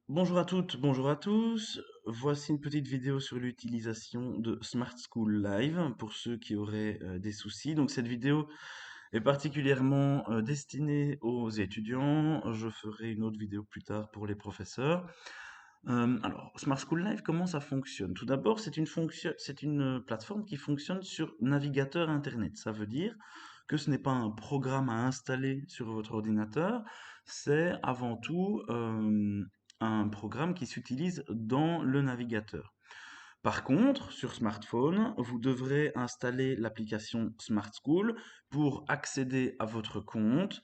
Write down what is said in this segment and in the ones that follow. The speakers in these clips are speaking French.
Bonjour à toutes, bonjour à tous. Voici une petite vidéo sur l'utilisation de Smart School Live pour ceux qui auraient des soucis. Donc cette vidéo est particulièrement destinée aux étudiants. Je ferai une autre vidéo plus tard pour les professeurs. Alors, Smart School Live, comment ça fonctionne? Tout d'abord, c'est une plateforme qui fonctionne sur navigateur Internet. Ça veut dire que ce n'est pas un programme à installer sur votre ordinateur, c'est avant tout un programme qui s'utilise dans le navigateur. Par contre, sur smartphone, vous devrez installer l'application Smart School pour accéder à votre compte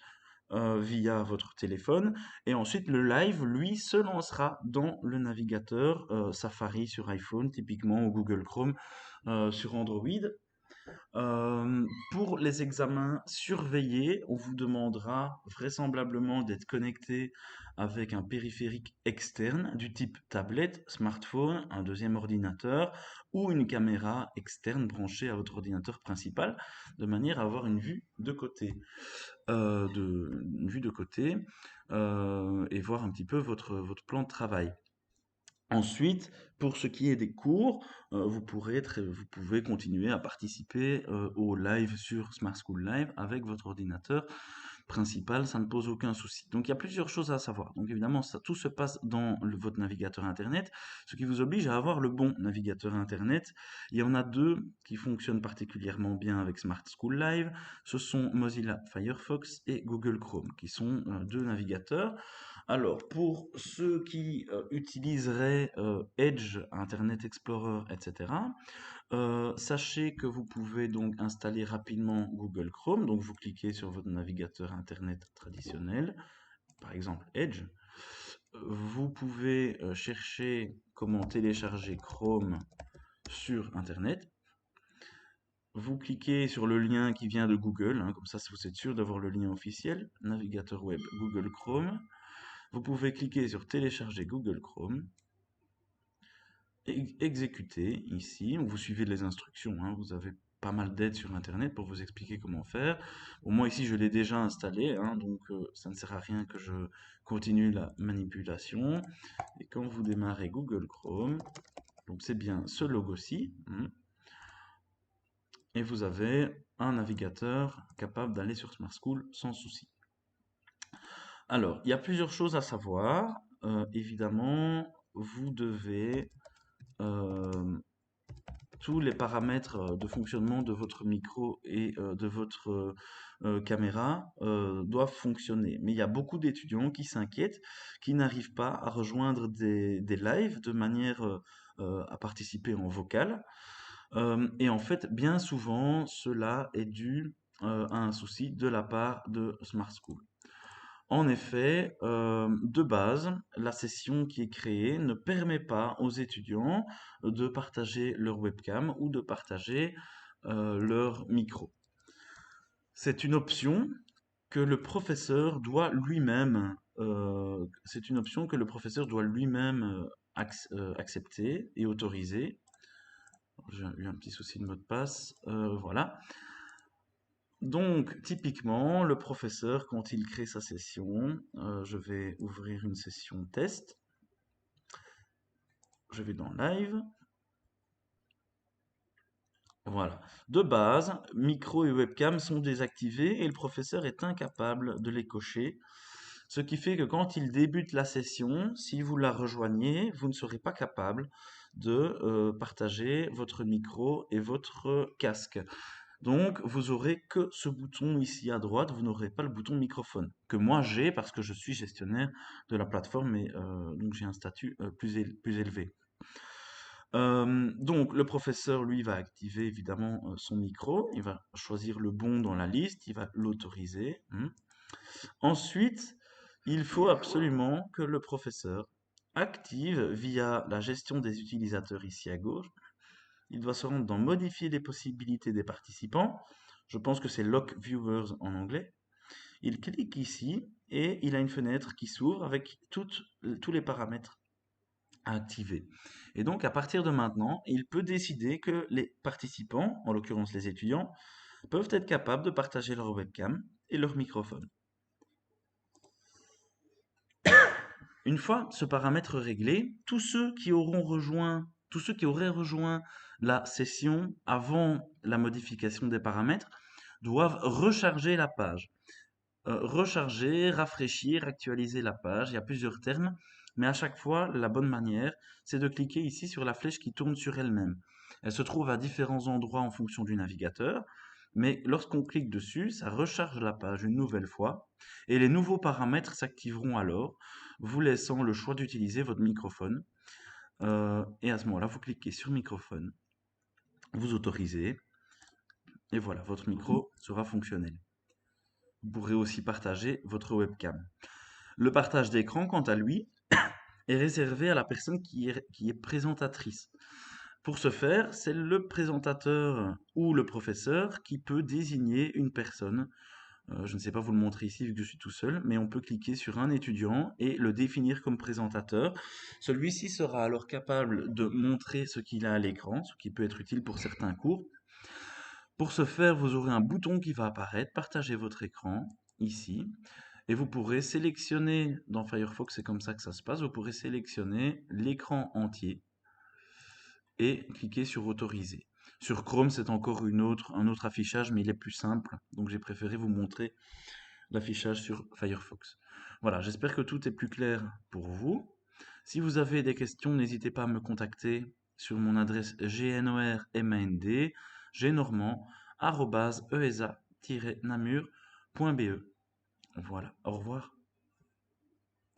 via votre téléphone. Et ensuite, le live, lui, se lancera dans le navigateur Safari sur iPhone, typiquement, ou Google Chrome sur Android. Pour les examens surveillés, on vous demandera vraisemblablement d'être connecté avec un périphérique externe du type tablette, smartphone, un deuxième ordinateur ou une caméra externe branchée à votre ordinateur principal, de manière à avoir une vue de côté, et voir un petit peu votre plan de travail. Ensuite, pour ce qui est des cours, vous pouvez continuer à participer au live sur Smart School Live avec votre ordinateur principal, ça ne pose aucun souci. Donc il y a plusieurs choses à savoir. Donc évidemment, ça, tout se passe dans votre navigateur Internet, ce qui vous oblige à avoir le bon navigateur Internet. Il y en a deux qui fonctionnent particulièrement bien avec Smart School Live. Ce sont Mozilla Firefox et Google Chrome, qui sont deux navigateurs. Alors, pour ceux qui utiliseraient Edge, Internet Explorer, etc., sachez que vous pouvez donc installer rapidement Google Chrome. Donc, vous cliquez sur votre navigateur Internet traditionnel, par exemple Edge. Vous pouvez chercher comment télécharger Chrome sur Internet. Vous cliquez sur le lien qui vient de Google, hein, comme ça vous êtes sûr d'avoir le lien officiel, navigateur web Google Chrome. Vous pouvez cliquer sur télécharger Google Chrome, exécuter ici, vous suivez les instructions, hein, vous avez pas mal d'aides sur internet pour vous expliquer comment faire. Bon, moi ici je l'ai déjà installé, hein, donc ça ne sert à rien que je continue la manipulation. Et quand vous démarrez Google Chrome, donc c'est bien ce logo-ci, hein, et vous avez un navigateur capable d'aller sur Smart School sans souci. Alors, il y a plusieurs choses à savoir. Évidemment, vous devez tous les paramètres de fonctionnement de votre micro et de votre caméra doivent fonctionner. Mais il y a beaucoup d'étudiants qui s'inquiètent, qui n'arrivent pas à rejoindre des lives de manière à participer en vocal. Et en fait, bien souvent, cela est dû à un souci de la part de Smart School. En effet, de base, la session qui est créée ne permet pas aux étudiants de partager leur webcam ou de partager leur micro. C'est une option que le professeur doit lui-même, c'est une option que le professeur doit lui-même accepter et autoriser. J'ai eu un petit souci de mot de passe, voilà. Donc, typiquement, le professeur, quand il crée sa session, je vais ouvrir une session test. Je vais dans Live. Voilà. De base, micro et webcam sont désactivés et le professeur est incapable de les cocher. Ce qui fait que quand il débute la session, si vous la rejoignez, vous ne serez pas capable de partager votre micro et votre casque. Donc, vous aurez que ce bouton ici à droite, vous n'aurez pas le bouton microphone, que moi j'ai parce que je suis gestionnaire de la plateforme et donc j'ai un statut plus élevé. Donc, le professeur, lui, va activer évidemment son micro, il va choisir le bon dans la liste, il va l'autoriser. Ensuite, il faut absolument que le professeur active via la gestion des utilisateurs ici à gauche. Il doit se rendre dans modifier les possibilités des participants. Je pense que c'est Lock Viewers en anglais. Il clique ici et il a une fenêtre qui s'ouvre avec tous les paramètres à activer. Et donc, à partir de maintenant, il peut décider que les participants, en l'occurrence les étudiants, peuvent être capables de partager leur webcam et leur microphone. Une fois ce paramètre réglé, tous ceux qui auraient rejoint la session avant la modification des paramètres doivent recharger la page. Recharger, rafraîchir, actualiser la page, il y a plusieurs termes, mais à chaque fois, la bonne manière, c'est de cliquer ici sur la flèche qui tourne sur elle-même. Elle se trouve à différents endroits en fonction du navigateur, mais lorsqu'on clique dessus, ça recharge la page une nouvelle fois, et les nouveaux paramètres s'activeront alors, vous laissant le choix d'utiliser votre microphone. Et à ce moment-là, vous cliquez sur microphone, vous autorisez, et voilà, votre micro sera fonctionnel. Vous pourrez aussi partager votre webcam. Le partage d'écran, quant à lui, est réservé à la personne qui est présentatrice. Pour ce faire, c'est le présentateur ou le professeur qui peut désigner une personne. Je ne sais pas vous le montrer ici vu que je suis tout seul, mais on peut cliquer sur un étudiant et le définir comme présentateur. Celui-ci sera alors capable de montrer ce qu'il a à l'écran, ce qui peut être utile pour certains cours. Pour ce faire, vous aurez un bouton qui va apparaître, partager votre écran, ici, et vous pourrez sélectionner, dans Firefox c'est comme ça que ça se passe, vous pourrez sélectionner l'écran entier et cliquer sur autoriser. Sur Chrome, c'est encore un autre affichage, mais il est plus simple, donc j'ai préféré vous montrer l'affichage sur Firefox. Voilà, j'espère que tout est plus clair pour vous. Si vous avez des questions, n'hésitez pas à me contacter sur mon adresse gnormand, gnormand@esa-namur.be. Voilà, au revoir.